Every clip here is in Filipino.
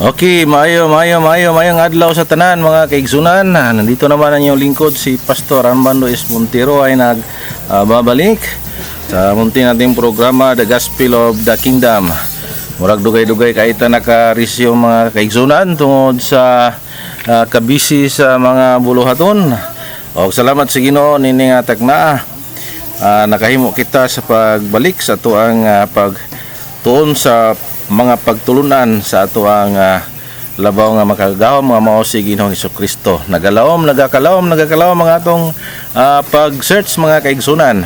Okay, mayong adlaw sa tanan mga kaigsunan. Nandito naman ang inyong lingkod si Pastor Armando S. Montero ay nagbabalik sa munti nating programa The Gospel of the Kingdom. Murag dugay-dugay kahit naka-resyo mga kaigsunan tungod sa kabisi sa mga buluhaton. O salamat sa Ginoo nining tagna. Nakahimo kita sa pagbalik sa tuang pagtuon sa mga pagtulunan sa ato ang labaw nga makagawom nga mao si Ginoong Hesukristo. Nagalawom mga atong pag-search mga kaigsunan.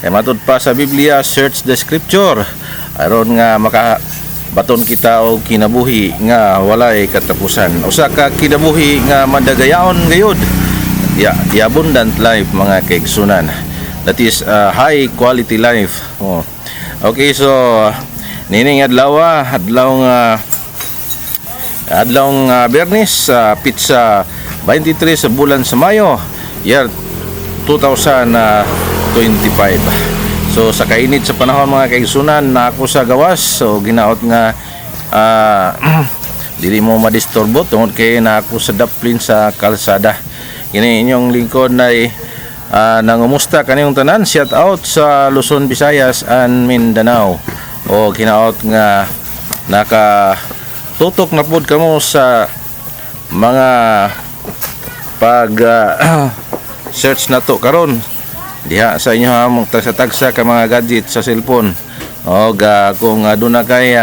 Kay matud pa sa Biblia, search the scripture aron nga makabaton kita og kinabuhi nga walay katapusan. Usa ka kinabuhi nga madagayaon gayud. The abundant life mga kaigsunan. That is high quality life. Okay, so nining adlaw Biyernes, pizza 23 sa bulan sa Mayo, year 2025. So sa kainit sa panahon mga kaigsunan na ako sa gawas, so ginaot nga dili mo madisturbo tungod kay na ako sa daplin sa kalsada. Kini inyong lingkod na nangumusta kaniyong tanan. Shout out sa Luzon, Visayas and Mindanao. O kinaot nga nakatutok na pod kamo sa mga pag search na to karon diha sa inyo among tagsa-tagsa ka mga gadget sa cellphone. O kung aduna kay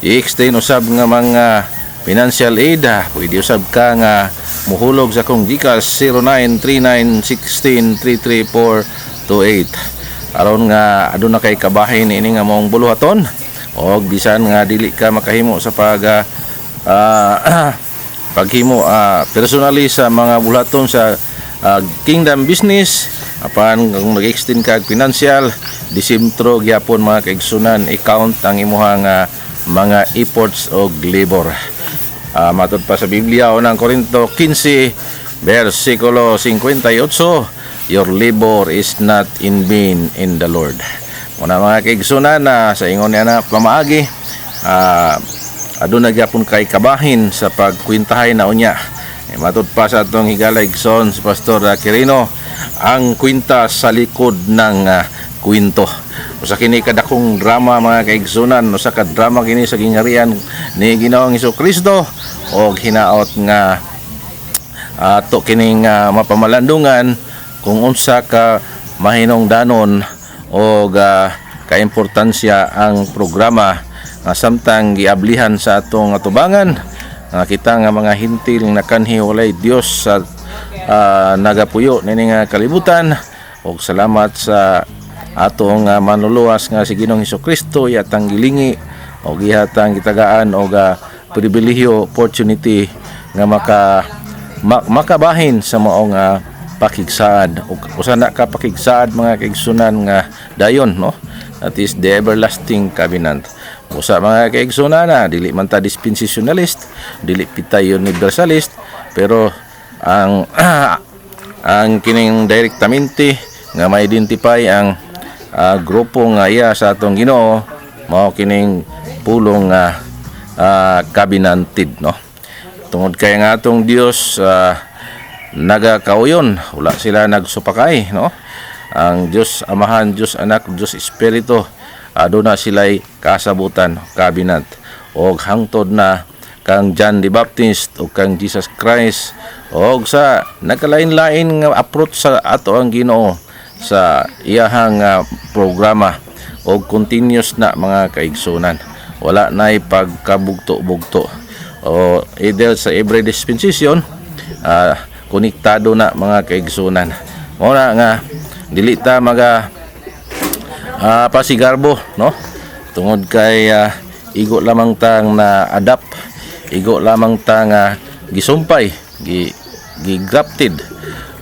i-extend usab nga mga financial aid, pwede usab ka nga muhulog sa kong GCash 0939163348 aron nga aduna kay kabahin ini nga mong buluhaton o bisan nga dili ka makahimo sa paghimo personally sa mga buluhaton sa kingdom business. Apan kung mag-extend ka financial, disimtro gyapon mga kaigsunan account ang imuhang mga efforts o labor. Matud pa sa Biblia unang Korinto 15 versikulo 58, your labor is not in vain in the Lord. Muna mga kaigsunan sa ingon niya na pamaagi, aduna gyapon kay kabahin sa pagkwintahay na unya. Matud pa sa atong higala igsoon si Pastor Quirino, ang kwinta sa likod ng kwento. Usa kini kadakong drama mga kaigsunan, usa ka drama kini sa gingharian ni Ginoong Hesukristo o hinaot nga ato kining mapamalandungan kung unsa ka mahinungdanon o kaimportansya ang programa nga samtang giablihan sa atong atubangan nga kita nga mga hintil na kanhi walay Dios sa nagapuyo nining kalibutan. Og salamat sa atong manluluwas nga si Ginoong Hesukristo yatang gilingi og gihatang gitagaan og pribilehiyo opportunity nga makabahin sa maong pakigsaad. Usa na ka pakigsaad mga kaigsunan nga dayon, no? That is the everlasting covenant. Usa mga kaigsunan dili man ta dispensationalist, dili pitay universalist, pero ang kining direktamente nga ma-identify ang grupo nga iya sa atong Ginoo mao kining pulong covenanted, no? Tungod kay nga atong Dios nagakauyon, wala sila nagsupakay, no? Ang Diyos Amahan, Diyos Anak, Diyos Espiritu, aduna sila'y kasabutan, covenant. O hangtod na kang John the Baptist o kang Jesus Christ o sa nagkalain-lain nga approach sa ato ang Ginoo sa iyahang programa o continuous na mga kaigsunan. Wala na'y pagkabugto-bugto o either sa every dispensation konektado na mga kaigsunan. Muna nga dili ta pasigarbo, no? Tungod kay igo lamang tang na adapt, igo lamang tang gisumpay, gigrafted.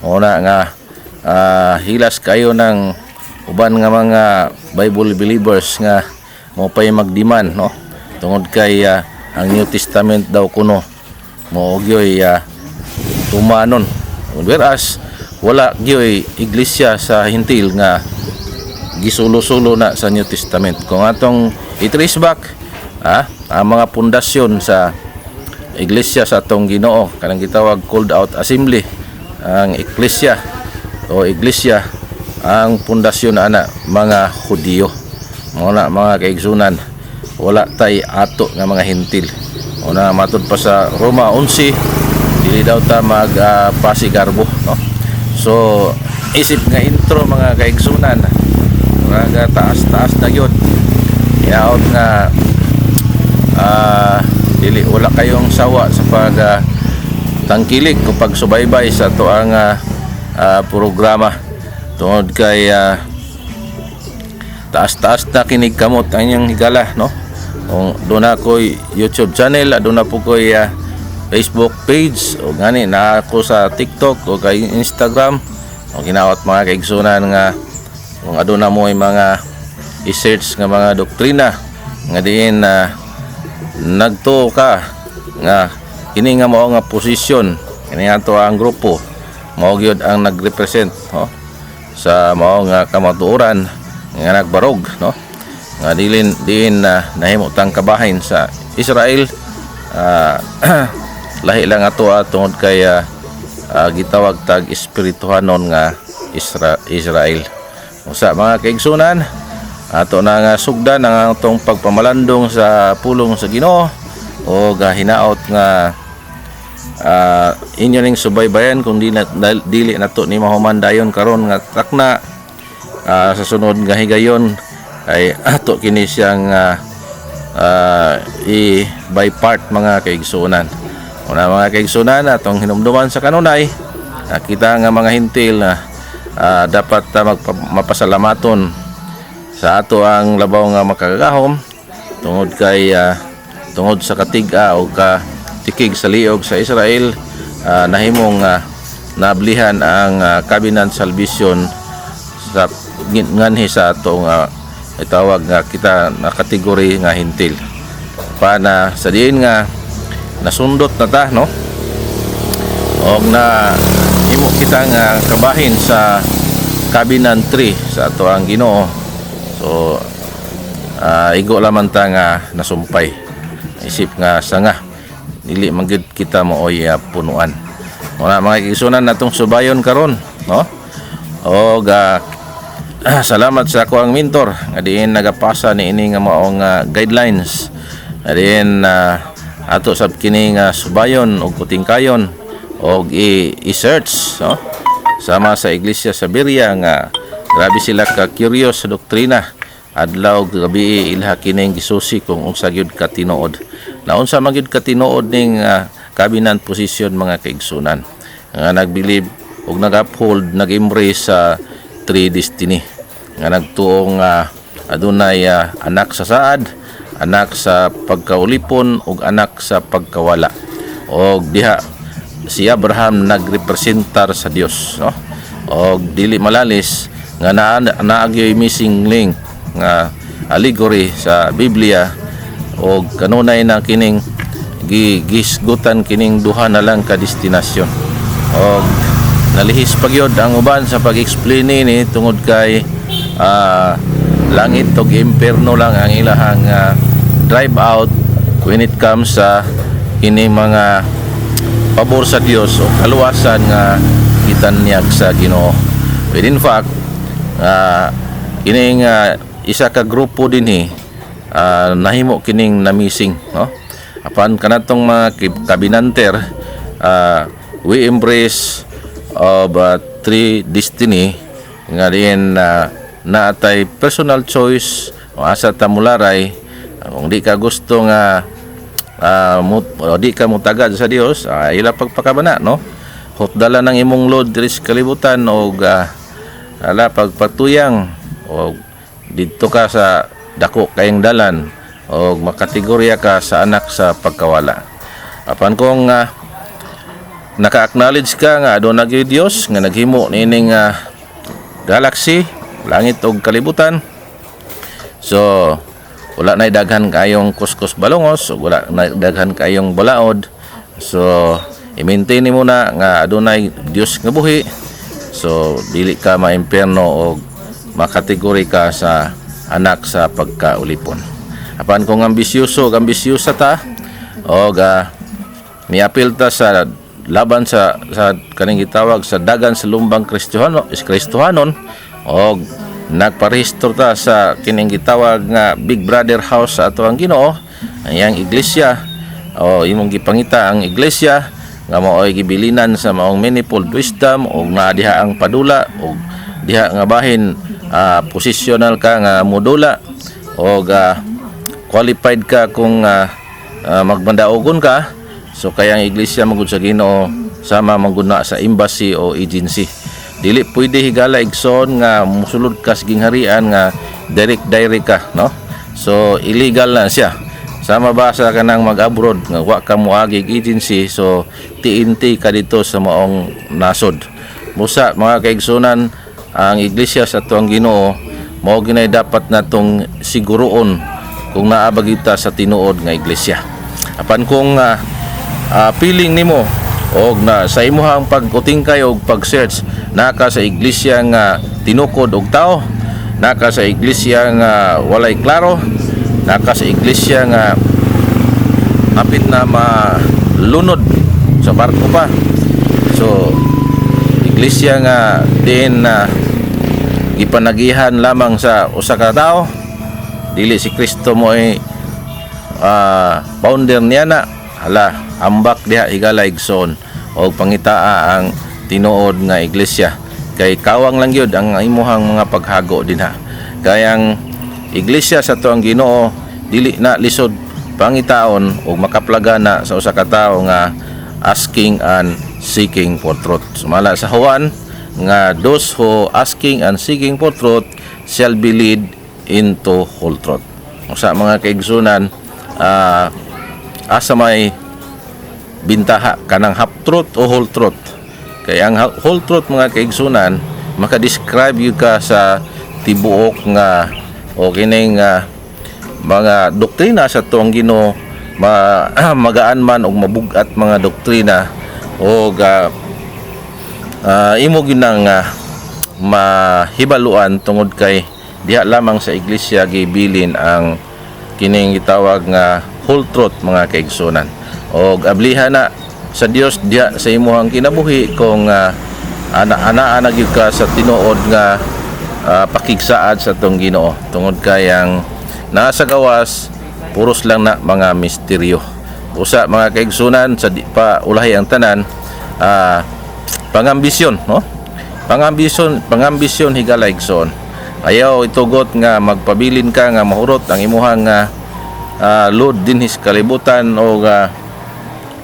Muna nga hilas kayo ng uban nga mga Bible believers nga mo pay magdiman, no? Tungod kay ang New Testament daw kuno mo gyoy tumanon, whereas wala gyoy iglesia sa hintil nga gisulo-sulo na sa New Testament. Kung atong i-trace back ang mga pundasyon sa iglesia sa atong Ginoo, kanang gitawag called out assembly. Ang eklesia o iglesia ang pundasyon ana mga Hudiyo. Muna mga kaigsunan, wala tay ato nga mga hentil. Una matud pa sa Roma 11, dili daw ta pasigarbo, no? So isip nga intro mga kaigsunan, mga taas-taas na yun. Inaot nga dili wala kayong sawa sa pag tangkilik o pagsubaybay sa tuang programa tungod kay taas-taas na kinig kamot ang inyong higala, no? Kung doon ako YouTube channel, doon na po ko Facebook page, o gani na ako sa TikTok o kay Instagram, o ginawat mga kaigsunan nga kung aduna na mo mga i-search nga mga doktrina nga diin nagtuo ka nga kini nga mao nga posisyon kini ato ang grupo mao gyud ang nagrepresent, no? Sa mao nga kamatuoran nga nagbarog, no? Nga diin nahimo tang kabahin sa Israel. Lahi lang ato tungod kay gitawag tag espirituhanon nga Israel. Usa mga kaigsunan, ato na nga sugdan ang atong pagpamalandong sa pulong sa Ginoo o hinaot nga inyo ning subaybayan kung dili nato ni mahuman dayon karon nga takna sa sunod nga higayon ay ato kini siyang by part mga kaigsunan. Una mga kaigsunan, atong hinumduman sa kanunay, kita nga mga hintil na dapat mapasalamaton sa ato ang labaw nga makagahom tungod kay tungod sa katig-a o katikig sa liog sa Israel, nahimong nablihan ang Covenant Salvation sa nganhi sa atong itawag nga kita na kategory nga hintil. Pana sa diin nga nasundot na ta, no? Og na himo kita nga kabahin sa Covenant 3 sa ato ang Ginoo. So igo lamang ta nga nasumpay. Isip nga sanga dili man gid kita mooy punuan. Wala mga kaigsunan natong subayon karon, no? Og salamat sa ako ang mentor nga diin nagapasa ni ini nga maong guidelines. Diin ato sab kini nga subayon og kutingkayon og i-search, no? Sama sa iglesia sa Berea nga grabe sila ka curious sa doktrina. Adlaw gabi ilha kining gisusi kung unsa gyud ka tinuod. Na unsa man gyud ka tinuod ning Covenant position mga kaigsunan. Nga nagbilib og nag-uphold, nag-embrace sa three destiny. Nga nagtuong adunay anak sa saad, anak sa pagkaulipon ug anak sa pagkawala. Og diha si Abraham nagrepresentar sa Dios, no? Og dili malalis nga naagyoy missing link nga allegory sa Biblia og kanunay na kining gisgutan kining duha na lang ka destinasyon. Og nalihis pagyod ang uban sa pag-explain ni tungod kay langit ug impierno lang ang ilahang drive out when it comes sa kini mga pabor sa Dios o kaluwasan nga gitanyag sa Ginoo. But in fact, kining isa ka grupo dinhi nahimo kining na-missing, no? Apan kanatong mga kabinanter, we embrace of three destiny nga diin naatay personal choice o asa ta mularay. Kung di ka gusto nga di ka mutagad sa Dios, ila pagpakabana, no? Hotdala ng imong load diri sa kalibutan og ala pagpatuyang o didto ka sa dako kayong dalan o makategorya ka sa anak sa pagkawala. Apan kung naka-acknowledge ka nga aduna gyud Dios nga naghimo nining galaxy, langit ug kalibutan, so wala na daghan kayong kuskus balongos o wala na daghan kayong balaod, so i-maintain mo na nga adunay Dios nga buhi, so dili ka maimpierno o makategori ka sa anak sa pagkaulipon. Apan kung ambisyoso ta o miapil ta sa laban sa kaning gitawag sa dagan sa lumbang Kristohanon og nagparehistro ta sa kining gitawag nga Big Brother House sa ato ang Ginoo, ayang iglesia o imong gipangita ang iglesia nga mao'y gibilinan sa maong manifold wisdom og naa diha ang padula og diha nga bahin positional ka nga modula og qualified ka kung magbandaogon ka. So kaya ang iglesia magud sa Ginoo sama mangguna sa embassy o agency. Dili pwede higala igsoon nga musulod ka sa gingharian nga direct ka, no? So illegal na siya. Sama ba sa kanang mag-abroad nga wa ka moagig agency, so TNT ka dito sa maong nasod. Musa mga kaigsunan, ang iglesia sa tuang Ginoo mao ginay dapat natong siguroon kung naa ba kita sa tinuod nga iglesia. Apan kung feeling nimo og na sa imuhang pag-utingkay og pag-search naka sa iglesia nga tinukod og tao, naka sa iglesia nga walay klaro, naka sa iglesia nga hapit na malunod sa barko pa. So iglesia nga din gipanagihan lamang sa usa ka tao, dili si Kristo mo ay founder niya na, hala ambak diha higala igsoon o pangitaa ang tinuod nga iglesia, kay kawang lang yun ang imuhang mga paghago dinha. Kayang iglesia sa tuang Ginoo dili na lisod pangitaon o makaplaga na sa usa ka tawo nga asking and seeking for truth. Sumala sa Juan nga those who asking and seeking for truth shall be led into whole truth. Sa mga kaigsunan, asa may bintaha kanang half truth o whole truth. Kaya ang whole truth mga kaigsunan, makadescribe yun ka sa tibuok nga o kining mga doktrina sa tuang Ginoo, magaan man o mabugat mga doktrina o imo ginang mahibaluan tungod kay diha lamang sa iglesia gibilin ang kining gitawag nga whole truth mga kaigsunan. Og ablihan na sa Dios diha sa imuhang kinabuhi kung ana gyud ka sa tinuod nga pakigsaad sa tong Ginoo, tungod kay ang nasa gawas puros lang na mga misteryo. Usa mga kaigsunan, sa di pa ulahi ang tanan, pangambisyon, no? Pangambisyon higala igsoon. Ayaw itugot nga magpabilin ka nga mahurot ang imuhang load dinhis kalibutan o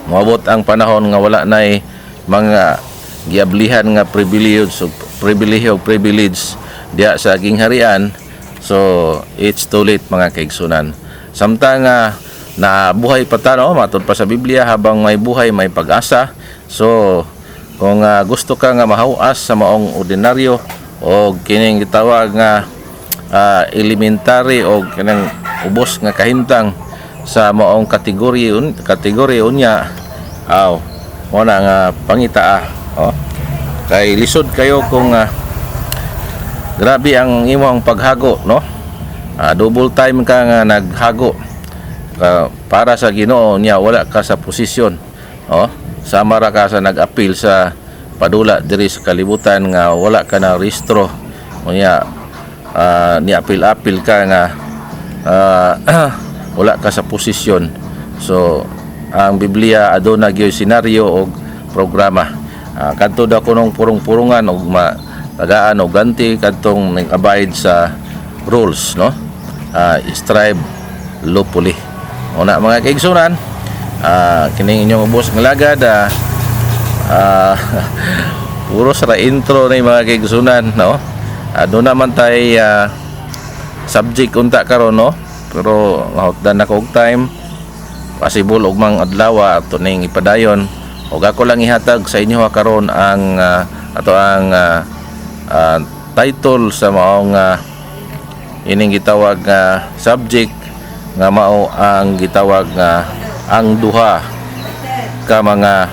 moabot ang panahon nga wala nay mga giablihan nga privilege diya sa gingharian. So it's too late mga kaigsunan. Samtang na buhay pa tano, matod pa sa Biblia, habang may buhay may pag-asa. So kung gusto ka nga mahawas sa maong ordinaryo o kining gitawag nga elementary o kinang ubos nga kahimtang sa maong kategorya unya, mo na nga pangitaa. Kay lisod kayo kung grabe ang imong paghago, no? Double time ka nga naghago para sa Ginoo niya, wala ka sa posisyon, sama ra ka sa nag-appeal sa padula diri sa kalibutan nga wala ka na rehistro niya, ni apil ka nga wala ka sa posisyon. So ang Biblia aduna gyud senaryo o programa, kadto daw kunong purong-purungan og tagaan o ganti kadtong nag-abide sa rules, no? Strive lawfully. Una mga kaigsunan, kining inyong ubos nga lagad, puro sa intro na mga kaigsunan, no? Doon naman tay subject unta karon, no? Pero mahutdan na kog time, possible og mang adlaw ato ning ipadayon, og ako lang ihatag sa inyo karon ang ato ang title sa maong ining gitawag subject nga mao ang gitawag ang duha ka mga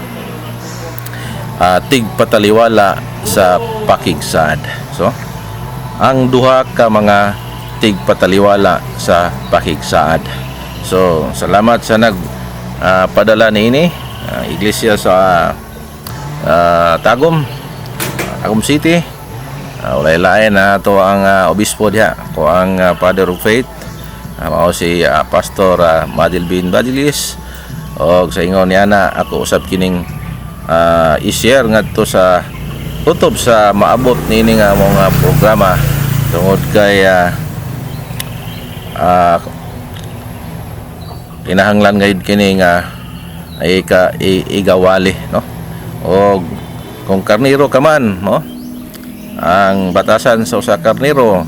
tigpataliwala sa pakigsaad. So ang duha ka mga tigpataliwala sa pakigsaad. So salamat sa nag padala niini iglesia sa Tagum City. Walay lain na to ang obispo diha, ko ang Father of Faith, mao si Pastor Madil bin Badilis. Og sa ingon niya na ako usab kining i-share ngadto sa tutob sa maabot nini nga mga programa tungod kay kinahanglan gayud kini nga igawali, no? O kung karniro ka man, no? Ang batasan sa usa karniro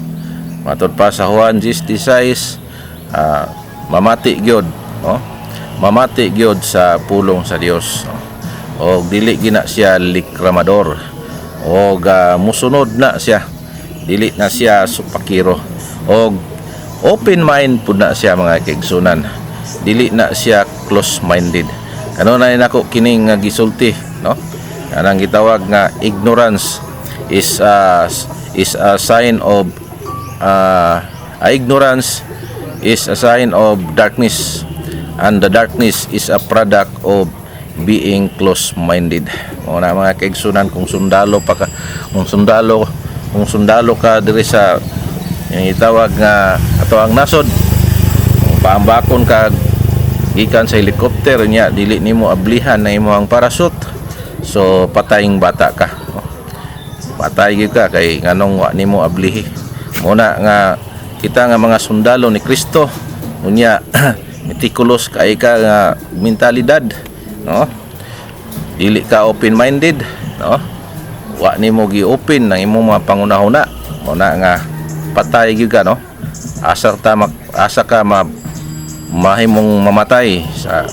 matud pa sa Juan 10:16, mamati gyud, no? Mamati gyud sa pulong sa Dios, no? O dili gina siya likramador, o musunod na siya, dili na siya supakiro, o open mind pud na siya mga kaigsunan, dili na siya close minded. Ano na nako kining gisulti, no? Anang gitawag nga ignorance is a sign of ignorance is a sign of darkness, and the darkness is a product of being close minded. O na mga kaigsunan, kung sundalo ka diri sa yung itawag nga ato ang nasod, paambakon ka gikan sa helicopter nya, dili nimo ablihan na imong parachute, so pataying bata ka, no? Patay gyud ka kay nganong wa nimo ablihi. Muna nga kita nga mga sundalo ni Kristo unya meticulous kay ka nga mentalidad, no? Dili ka open minded, no? Wa nimo gi-open nang imong mga pangunahuna, muna nga patay gyud ka, no? Asa ka mahimong mamatay sa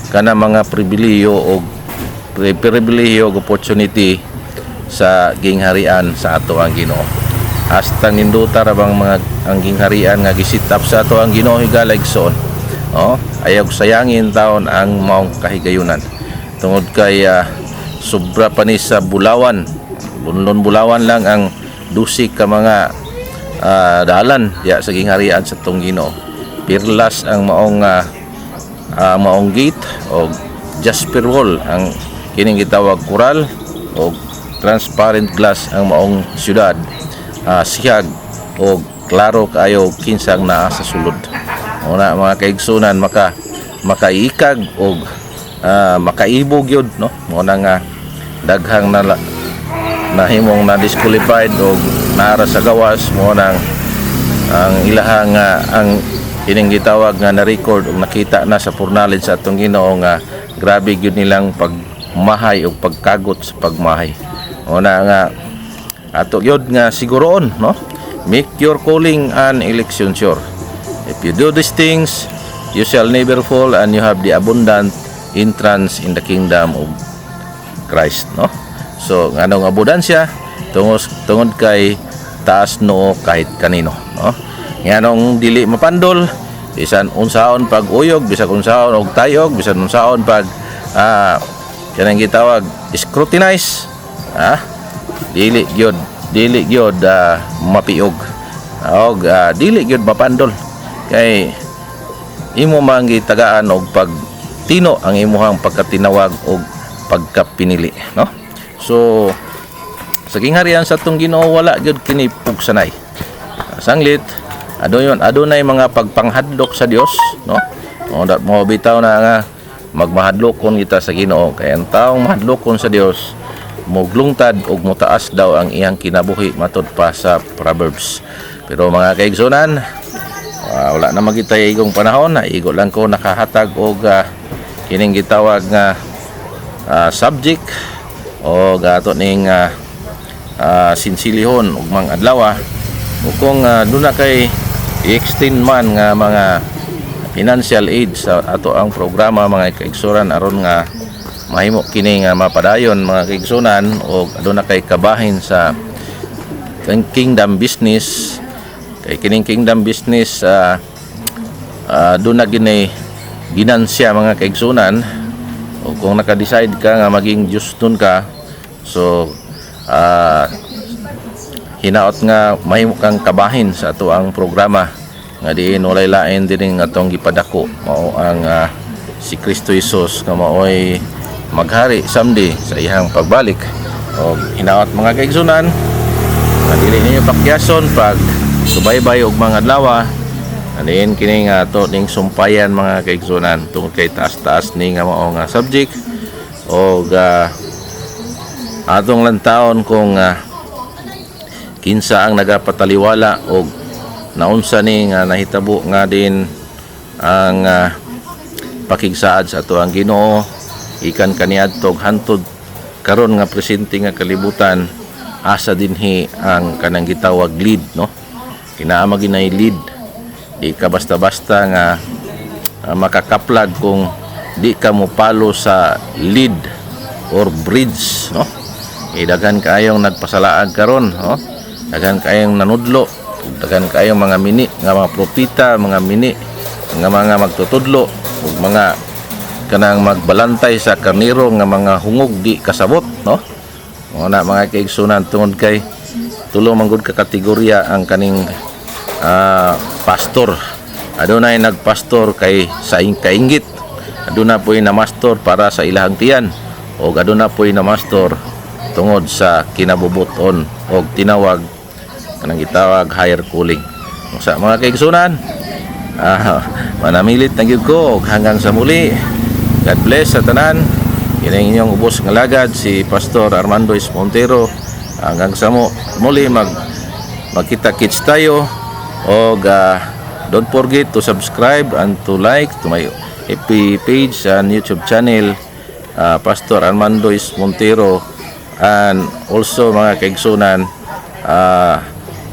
kana mga pribilehiyo o opportunity sa gingharian sa ato ang Ginoo. Hasta ninduta ra bang mga ang gingharian nga gisit up sa ato ang Ginoo higaligson, no? Ayaw sayangin taon ang maong kahigayunan tungod kay sobra pa ni sa bulawan, bulawan lang ang dusik ka mga dalan ya sa gingharian sa tong Ginoo. Pirlas ang maong gate o jasper wall ang kining gitawag coral, o transparent glass ang maong syudad, siyag o klaro kayo kinsang naa sa sulod. Una mga kaigsunan, makaikag o makaibog yun, no? Muna nga daghang nahimong na disqualified o nara sa gawas, muna ang ilahang ang kining gitawag nga na-record o nakita na sa purnalid sa atong Ginoo nga grabe gyud nilang pagmahay o pagkagot sa pagmahay. Una nga ato gyud nga siguroon, no? Make your calling and election sure. If you do these things, you shall never fall, and you have the abundant entrance in the kingdom of Christ, no? So nganong abudansya tungod kay taas noo kahit kanino, no? Nganong dili mapandol bisan unsaon pag uyog, bisan unsaon og tayog, bisan unsaon pag kanang gitawag scrutinize, dili gyud mapiog, og dili gyud mapandol kay imo man gitagaan og pagtino ang imuhang pagkatinawag og pagkapinili, no? So sa gingharian sa atong Ginoo wala gyud kini pugsanay. Sanglit adunay mga pagpanghadlok sa Dios, no? Mo bitaw na nga magmahadlokon kita sa Ginoo, kay ang taong mahadlokon sa Dios muglungtad ug mutaas daw ang iyang kinabuhi matud pa sa Proverbs. Pero mga kaigsunan, wala na magitay igong panahon, igo lang ko nakahatag og kining gitawag nga subject o ato ning sinsilihon ug mga adlaw, o kung doon na kay i-extend man nga mga financial aid sa ato ang programa mga kaigsunan aron nga mahimo kini nga mapadayon mga kaigsunan, o doon na kay kabahin sa kingdom business. Kay kining kingdom business doon na ginansya mga kaigsunan, o kung naka-decide ka nga maging Diyos-tun ka, so hinaot nga mahimo kang kabahin sa ato ang programa nga diin walay lain din nga atong gipadako, mao ang si Kristo Jesus nga maoy maghari someday sa iyang pagbalik. O hinaot mga kaigsunan, dili ninyo pakyason pag subaybay og mga adlaw. Aniin kini nga to ning sumpayan mga kaigsunan tungod kay taas-taas ni nga mao nga subject o atong lantaon kung kinsa ang nagapataliwala og naunsa ni nga nahitabo nga din ang pakigsaad sa ato ang Ginoo ikan kaniadtog hantod karon nga presente nga kalibutan. Asa dinhi ang kanang gitawag lead, no? Kinaama ginay lead. Di ka basta-basta nga makakaplag kung di ka mo palo sa lead or bridge, no? Daghan kaayong nagpasalaag karon, no? Daghan kaayong nanudlo, daghan kaayong mga mini nga mga propita, mga mini nga mga magtutudlo ug mga kanang magbalantay sa karniro nga mga hungog di kasabot, no? Mga mga kaigsunan tungod kay tulo man gud ka kategorya ang kaning pastor. Adunay nagpastor kay sa kainggit, aduna poy na master para sa ilahang tiyan, o aduna poy na master tungod sa kinabubuton o tinawag kanang gitawag higher calling. Sa mga kaigsunan, manamilit na gyud ko og hanggang sa muli. God bless sa tanan. Yan ang inyong ubos ng lagad, si Pastor Armando S. Montero. Hanggang sa muli, magkita-kits tayo. O don't forget to subscribe and to like to my FB page and YouTube channel, Pastor Armando S. Montero. And also mga kaigsunan,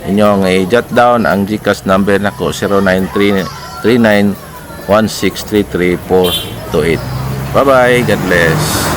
inyong i-jot down ang GCash number nako 093991633428. Bye-bye. God bless.